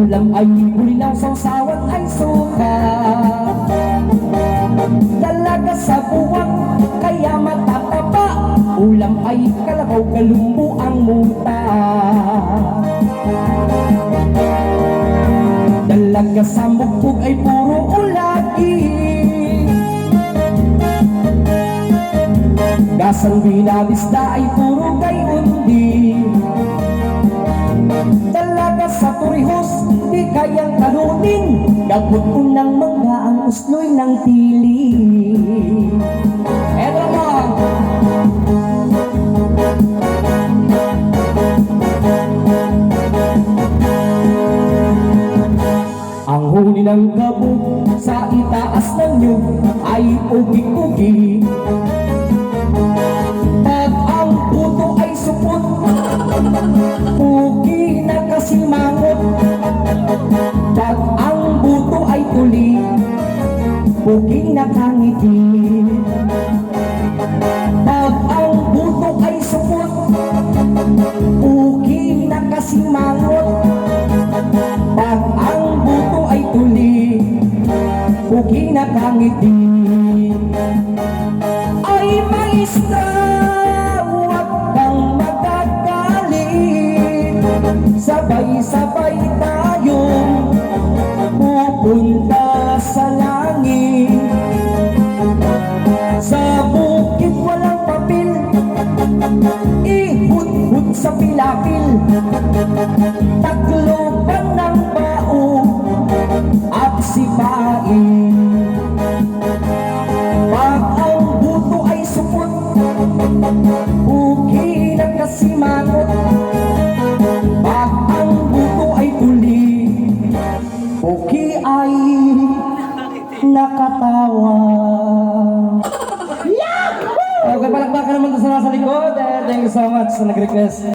Ulam ay bulinaw, sawsawan ay suka. Dalaga sa buwak, kaya matataba. Ulam ay kalabaw, galumbo ang muta. Dalaga sa mugbog ay puro ulagi. Gasang binabisda ay puro gayundi. Dalaga sa turihos, di kayang talunin. Gabot unang mga ang usloy ng tili. Eto mo! Ang huni ng gabog sa itaas ng nyug ay ugi-ugi. Pag ang puto ay supot, ugi na kasimangot. Pag ang buto ay tuli, ugi na kangiti. Pag ang buto ay supot, ugi na kasimangot. Pag ang buto ay tuli, ugi na kangiti. Ay maestra, huwag kang magagalit. Sabay-sabay tayong pupunta sa langit. Sa bukid walang papel, ihud-hud sa pilapil. Tagloban ng bao at sipain. Pag ang buto ay supot, ugi na kasimangot. Pag ang buto ay tuli, ugi ay nakatawa. Okay, palakpakan naman sa nasa likod. Thank you so much sa nag-request.